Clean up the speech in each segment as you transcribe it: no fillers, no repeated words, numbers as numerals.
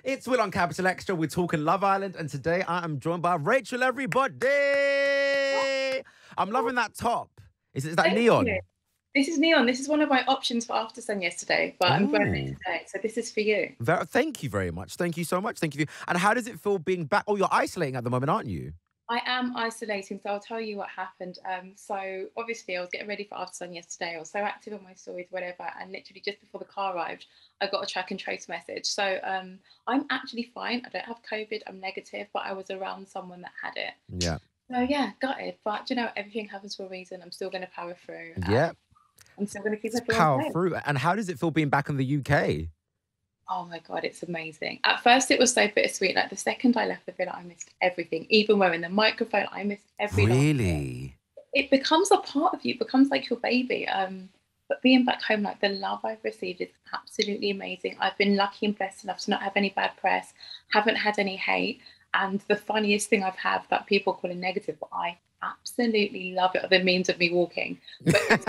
It's Will on Capital Extra. We're talking Love Island, and today I am joined by Rachel, everybody. I'm loving that top. Is that Thank you. neon? This is neon. This is one of my options for after sun yesterday, but I'm wearing it Oh, today. So this is for you. thank you very much. Thank you so much. Thank you. And how does it feel being back? Oh, you're isolating at the moment, aren't you? I am isolating, so I'll tell you what happened. So obviously I was getting ready for after sun yesterday. I was so active on my stories, whatever, and literally just before the car arrived, I got a track and trace message. So I'm actually fine. I don't have COVID. I'm negative, but I was around someone that had it. Yeah. So yeah, gutted. But you know, everything happens for a reason. I'm still going to power through, Yeah. and I'm still going to keep It's everyone power safe. through. And how does it feel being back in the UK? Oh my God, it's amazing. At first, it was so bittersweet. Like the second I left the villa, I missed everything. Even wearing the microphone, I missed every last bit. Really? It becomes a part of you, it becomes like your baby. But being back home, like the love I've received is absolutely amazing. I've been lucky and blessed enough to not have any bad press, haven't had any hate. And the funniest thing I've had that people call a negative, but I absolutely love it, are the memes of me walking. But it's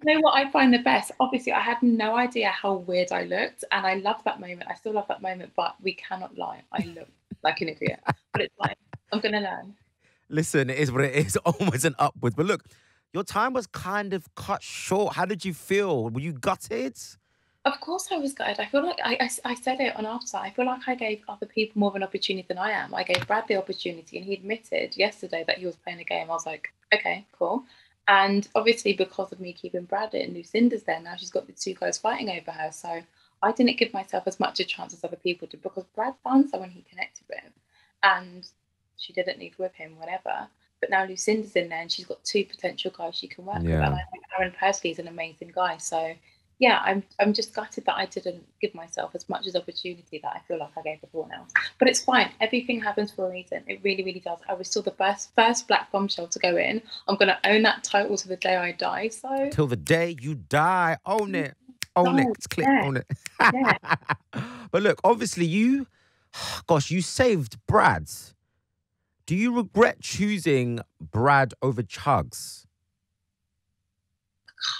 you know what I find the best? Obviously, I had no idea how weird I looked, and I love that moment. I still love that moment, but we cannot lie. I look like an idiot, but it's fine. I'm gonna learn. Listen, it is what it is. Always an upwards. But look, your time was kind of cut short. How did you feel? Were you gutted? Of course, I was gutted. I feel like I said it on after. I feel like I gave other people more of an opportunity than I am. I gave Brad the opportunity, and he admitted yesterday that he was playing a game. I was like, okay, cool. And obviously, because of me keeping Brad in, Lucinda's there now. She's got the two guys fighting over her. So I didn't give myself as much a chance as other people did because Brad found someone he connected with, and she didn't leave with him, whatever. But now Lucinda's in there, and she's got two potential guys she can work with. And Yeah. I think Aaron personally is an amazing guy. So yeah, I'm just gutted that I didn't give myself as much as opportunity that I feel like I gave everyone else. But it's fine. Everything happens for a reason. It really, really does. I was still the first black bombshell to go in. I'm gonna own that title to the day I die. So Till the day you die. Own it. Own it. no, It's click. yeah, Own it. yeah. But look, obviously gosh, you saved Brad. Do you regret choosing Brad over Chuggs?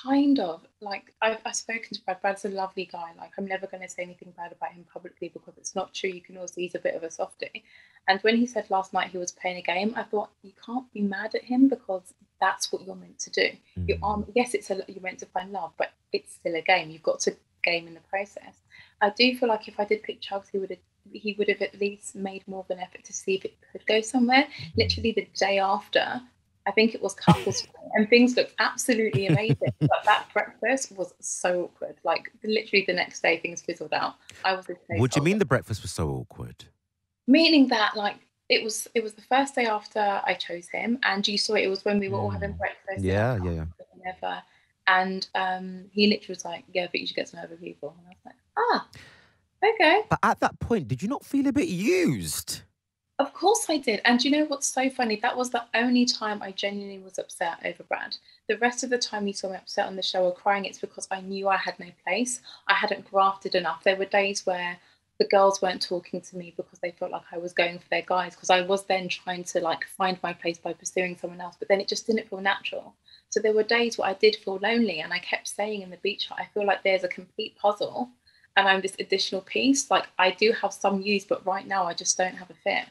Kind of. Like I've spoken to Brad. Brad's a lovely guy. Like I'm never going to say anything bad about him publicly because it's not true. You can also he's a bit of a softie. And when he said last night he was playing a game, I thought you can't be mad at him because that's what you're meant to do. You are Mm. yes, you're meant to find love, but it's still a game. You've got to game in the process. I do feel like if I did pick Chugs, he would have at least made more of an effort to see if it could go somewhere. Literally the day after, I think it was couples and things looked absolutely amazing. But that breakfast was so awkward. Like literally the next day, things fizzled out. I was a What do you placeholder, mean the breakfast was so awkward? meaning that like it was the first day after I chose him, and you saw it. It was when we were all having Mm. breakfast in our Yeah, car, yeah, yeah. whatever. And he literally was like, "Yeah, but you should get to know other people." And I was like, "Ah, okay." But at that point, did you not feel a bit used? Of course I did. And you know what's so funny? That was the only time I genuinely was upset over Brad. The rest of the time you saw me upset on the show or crying, it's because I knew I had no place. I hadn't grafted enough. There were days where the girls weren't talking to me because they felt like I was going for their guys, because I was then trying to like find my place by pursuing someone else, but then it just didn't feel natural. So there were days where I did feel lonely, and I kept saying in the beach hut, I feel like there's a complete puzzle and I'm this additional piece. Like I do have some use, but right now I just don't have a fit.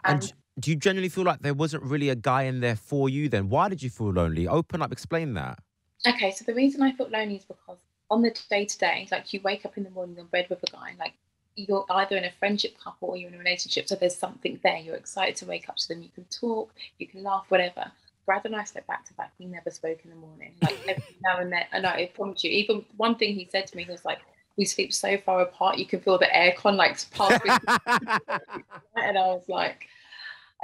And And do you genuinely feel like there wasn't really a guy in there for you then? Why did you feel lonely? Open up, explain that. okay, so the reason I felt lonely is because on the day to day, like you wake up in the morning in bed with a guy, like you're either in a friendship couple or you're in a relationship. So there's something there. You're excited to wake up to them. You can talk, you can laugh, whatever. Brad and I slept back to back. We never spoke in the morning. Like every now and then, and I promise you, even one thing he said to me was like, "We sleep so far apart, you can feel the aircon like pass through." And I was like,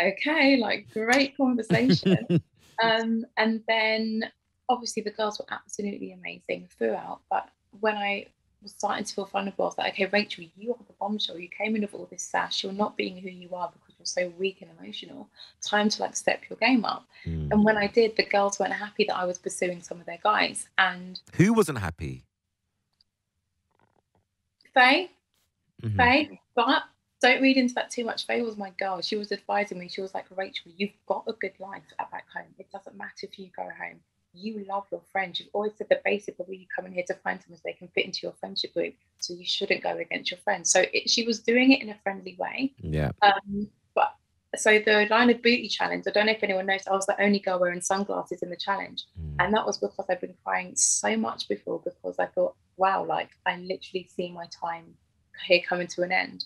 okay, like great conversation. And then obviously the girls were absolutely amazing throughout. But when I was starting to feel vulnerable, I was like, okay, Rachel, you are the bombshell. You came in with all this sash. You're not being who you are because you're so weak and emotional. Time to like step your game up. And when Mm. I did, the girls weren't happy that I was pursuing some of their guys. And Who wasn't happy? Faye, Hmm. but don't read into that too much. Faye was my girl. She was advising me. She was like, Rachel, you've got a good life at back home. It doesn't matter if you go home. you love your friends. You've always said the basic of you coming here to find someone so they can fit into your friendship group. So you shouldn't go against your friends. So she was doing it in a friendly way. Yeah. But so the line of booty challenge, I don't know if anyone knows, I was the only girl wearing sunglasses in the challenge. And that was because I've been crying so much before, because I thought, wow, like I literally see my time here coming to an end.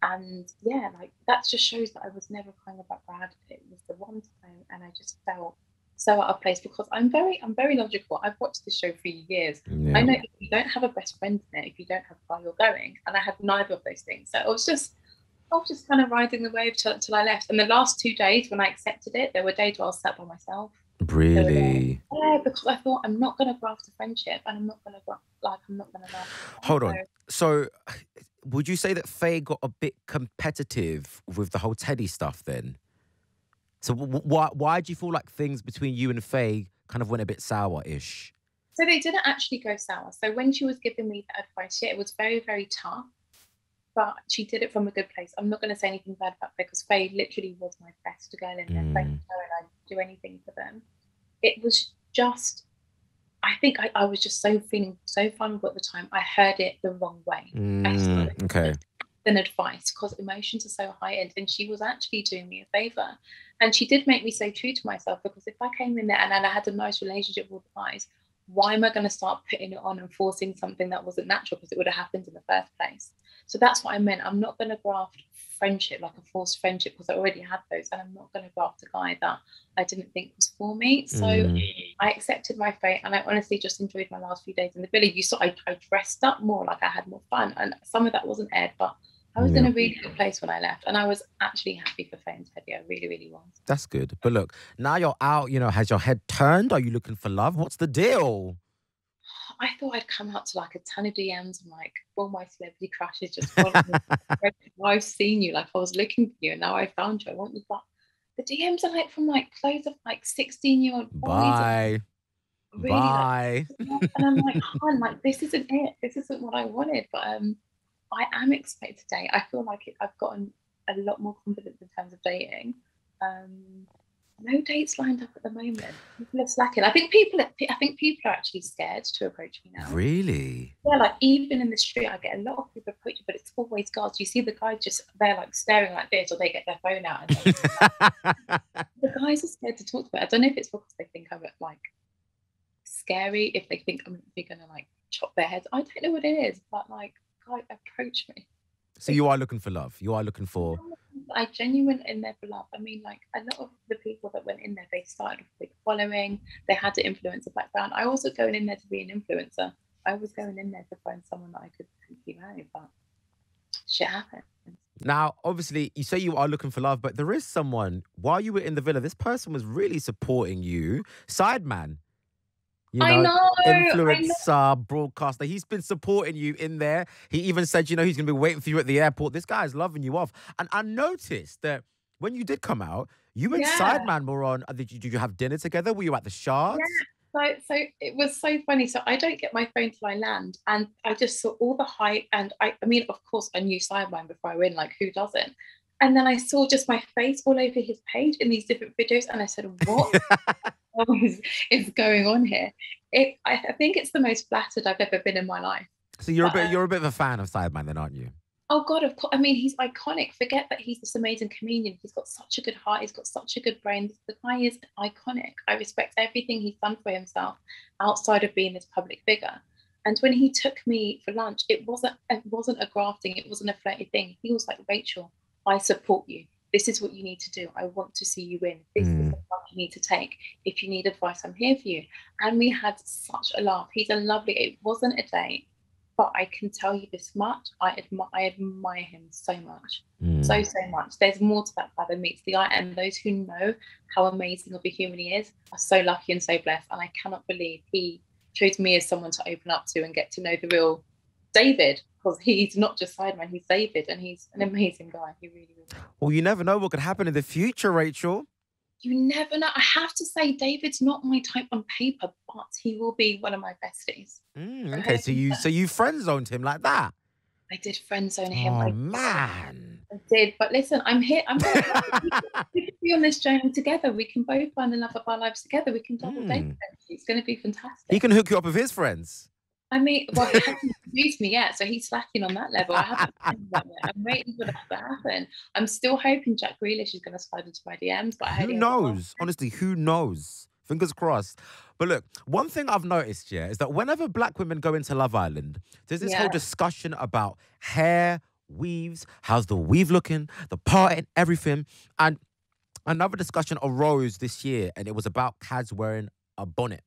And yeah, like that just shows that I was never crying about Brad. It was the one time, and I just felt so out of place, because I'm very logical. I've watched this show for years. Yeah. I know if you don't have a best friend in it, if you don't have a guy you're going, and I had neither of those things. So I was just kind of riding the wave till I left. And the last 2 days when I accepted it, there were days where I was sat by myself. Really? Yeah, because I thought I'm not going to graft a friendship, and I'm not going to Hold on. So would you say that Faye got a bit competitive with the whole Teddy stuff then? So why do you feel like things between you and Faye kind of went a bit sour-ish? So they didn't actually go sour. So when she was giving me the advice, it was very, very tough, but she did it from a good place. I'm not going to say anything bad about Faye, because Faye literally was my best girl in there. Faye, and I'd do anything for them. It was just, I think I was just feeling so vulnerable at the time. I heard it the wrong way. Okay. Than advice, because emotions are so heightened, and she was actually doing me a favor, and she did make me stay true to myself, because if I came in there and I had a nice relationship with the guys, why am I going to start putting it on and forcing something that wasn't natural, because it would have happened in the first place? So that's what I meant. I'm not going to graft friendship, like a forced friendship, because I already had those, and I'm not going to graft a guy that I didn't think was for me. So I accepted my fate, and I honestly just enjoyed my last few days in the villa. You saw I dressed up more, like I had more fun, and some of that wasn't aired, but I was in a really good place when I left, and I was actually happy for Faye and Teddy. I really, really was. That's good. But look, now you're out, has your head turned? Are you looking for love? What's the deal? I thought I'd come out to like a ton of DMs and like all my celebrity crushes just following me. I've seen you, like I was looking for you, and now I found you. I want you back. The DMs are like from like clothes of like 16-year-old boys. Bye. Really, bye. Like, and I'm like, oh, like this isn't it. This isn't what I wanted. But I am excited to date. I feel like I've gotten a lot more confidence in terms of dating. No dates lined up at the moment. People are slacking. I think people are actually scared to approach me now. Really? Yeah, like even in the street, I get a lot of people approach me, but it's always guys. You see the guys just they're like staring like this, or they get their phone out. And the guys are scared to talk to me. I don't know if it's because they think I'm like scary, if they think I'm gonna like chop their heads. I don't know what it is, but like, guys approach me. So you are looking for love. You are looking for. I genuinely in there for love. I mean, like a lot of the people that went in there, they started with a big following. They had the influencer background. I wasn't going in there to be an influencer. I was going in there to find someone that I could keep married, but shit happens. Now, obviously, you say you are looking for love, but there is someone, while you were in the villa, this person was really supporting you. Sideman. I know. Influencer, broadcaster. He's been supporting you in there. He even said, he's going to be waiting for you at the airport. This guy's loving you off. And I noticed that when you did come out, you and Sideman were on. Did you have dinner together? Were you at the Shards? Yeah. So it was so funny. So I don't get my phone till I land, and I just saw all the hype. And I mean, of course, I knew Sideman before I went. Like, who doesn't? And then I saw just my face all over his page in these different videos, and I said, "What is going on here?" I think it's the most flattered I've ever been in my life. So you're a bit of a fan of Sideman, then, aren't you? Oh God, of course. I mean, he's iconic. Forget that he's this amazing comedian. He's got such a good heart. He's got such a good brain. The guy is iconic. I respect everything he's done for himself outside of being this public figure. And when he took me for lunch, it wasn't a grafting. It wasn't a flirty thing. He was like, "Rachel, I support you. This is what you need to do. I want to see you win. This is the path you need to take. If you need advice, I'm here for you." And we had such a laugh. He's a lovely. It wasn't a date. But I can tell you this much, I admire him so much, so much. There's more to that guy than meets the eye, and those who know how amazing of a human he is are so lucky and so blessed. And I cannot believe he chose me as someone to open up to and get to know the real David, because he's not just Sideman, he's David, and he's an amazing guy. He really, really is. Well, you never know what could happen in the future, Rachel. You never know. I have to say, David's not my type on paper, but he will be one of my besties. Okay, so you friend zoned him like that. I did friend zone him. Oh man! I did, but listen, I'm here. We can be on this journey together. We can both find the love of our lives together. We can double date. It's going to be fantastic. He can hook you up with his friends. I mean, well, he hasn't introduced me yet, so he's slacking on that level. I haven't done that yet. I'm waiting for that to happen. I'm still hoping Jack Grealish is going to slide into my DMs, but who knows? Honestly, who knows? Fingers crossed. But look, one thing I've noticed, is that whenever black women go into Love Island, there's this whole discussion about hair, weaves, how's the weave looking, the parting, everything. And another discussion arose this year, and it was about Kaz wearing a bonnet.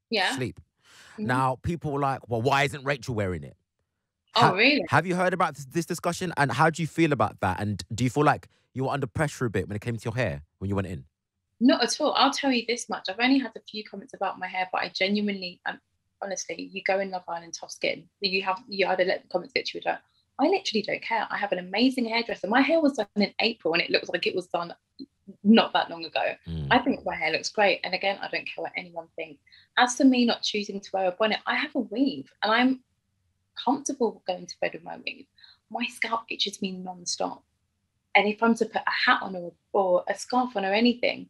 Yeah. Sleep. Now, people were like, well, why isn't Rachel wearing it? Oh, really? Have you heard about this discussion? And how do you feel about that? And do you feel like you were under pressure a bit when it came to your hair when you went in? Not at all. I'll tell you this much. I've only had a few comments about my hair, but I genuinely, honestly, you go in Love Island, tough skin. You either let the comments get you or don't. I literally don't care. I have an amazing hairdresser. My hair was done in April and it looks like it was done not that long ago. I think my hair looks great. And again, I don't care what anyone thinks. As for me not choosing to wear a bonnet, I have a weave and I'm comfortable going to bed with my weave. My scalp itches me non-stop. And if I'm to put a hat on or a scarf on or anything,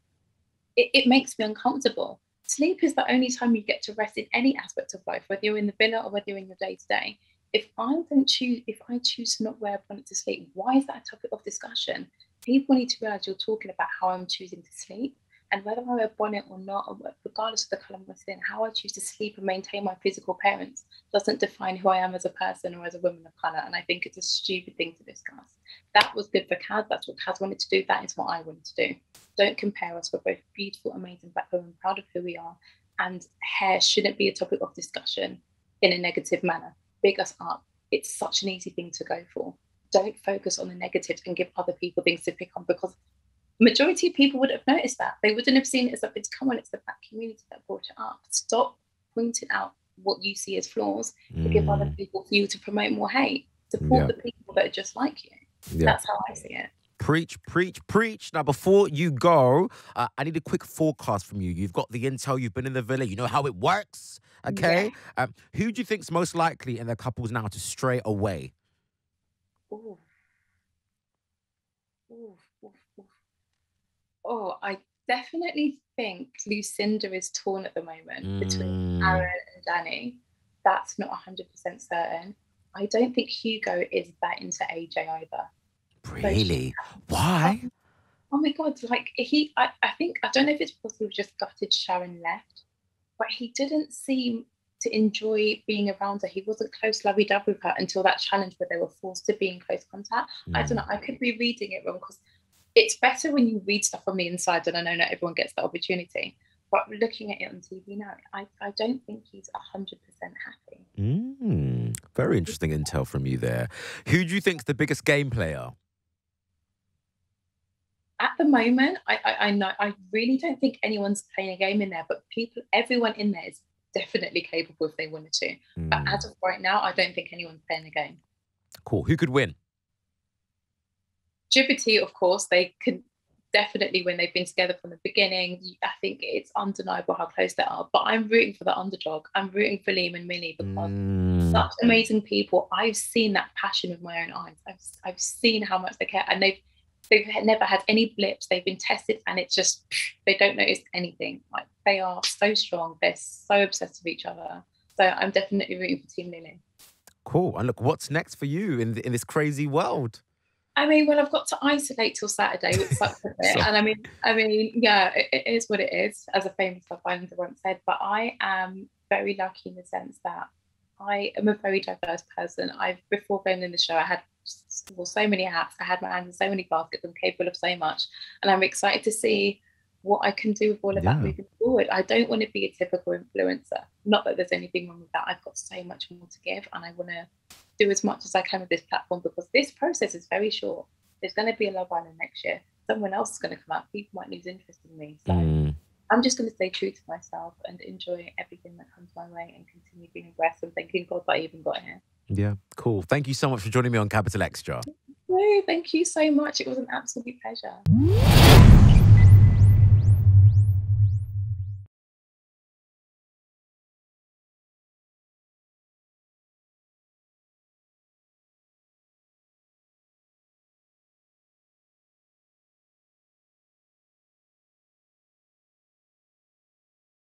it makes me uncomfortable. Sleep is the only time you get to rest in any aspect of life, whether you're in the villa or whether you're in your day-to-day. If I choose to not wear a bonnet to sleep, why is that a topic of discussion? People need to realize you're talking about how I'm choosing to sleep, and whether I wear a bonnet or not, regardless of the colour of my skin, how I choose to sleep and maintain my physical appearance doesn't define who I am as a person or as a woman of colour. And I think it's a stupid thing to discuss. That was good for Kaz. That's what Kaz wanted to do. That is what I wanted to do. Don't compare us. We're both beautiful, amazing black women, proud of who we are. And hair shouldn't be a topic of discussion in a negative manner. Big us up. It's such an easy thing to go for. Don't focus on the negatives and give other people things to pick on, because majority of people would have noticed that. They wouldn't have seen it as something to come on. It's the black community that brought it up. Stop pointing out what you see as flaws to give other people fuel to promote more hate. Support the people that are just like you. That's how I see it. Preach, preach, preach. Now, before you go, I need a quick forecast from you. You've got the intel. You've been in the villa. You know how it works. Okay. Yeah. Who do you think's most likely in their couples now to stray away? Ooh. Oh, I definitely think Lucinda is torn at the moment between Aaron and Danny. That's not 100% certain. I don't think Hugo is that into AJ either. Really? Why? Oh my God, like I think, I don't know if it's because he was just gutted Sharon left, but he didn't seem to enjoy being around her. He wasn't close lovey-dovey with her until that challenge where they were forced to be in close contact. I don't know, I could be reading it wrong, because it's better when you read stuff on the inside, and I know not everyone gets the opportunity. But looking at it on TV now, I don't think he's 100% happy. Very interesting intel from you there. Who do you think's the biggest game player? At the moment, I really don't think anyone's playing a game in there, but everyone in there is definitely capable if they wanted to. But as of right now, I don't think anyone's playing a game. Cool. Who could win? Djibouti, of course, they could definitely win. They've been together from the beginning. I think it's undeniable how close they are. But I'm rooting for the underdog. I'm rooting for Liam and Millie, because such amazing people. I've seen that passion with my own eyes. I've seen how much they care, and they've never had any blips. They've been tested, and it's just, they don't notice anything. Like, they are so strong. They're so obsessed with each other. So I'm definitely rooting for Team Lily. Cool. And look, what's next for you in this crazy world? I mean, well, I've got to isolate till Saturday, which sucks a bit. And I mean, yeah, it is what it is, as a famous Love Islander once said. But I am very lucky in the sense that I am a very diverse person. Before going in the show, I had so many hats. I had my hands in so many baskets. I'm capable of so much. And I'm excited to see what I can do with all of that moving forward. I don't want to be a typical influencer. Not that there's anything wrong with that. I've got so much more to give, and I want to do as much as I can with this platform, because this process is very short. There's going to be a Love Island next year. Someone else is going to come out. People might lose interest in me. So I'm just going to stay true to myself and enjoy everything that comes my way, and continue being aggressive and thanking God that I even got here. Yeah, cool. Thank you so much for joining me on Capital Extra. No, thank you so much. It was an absolute pleasure.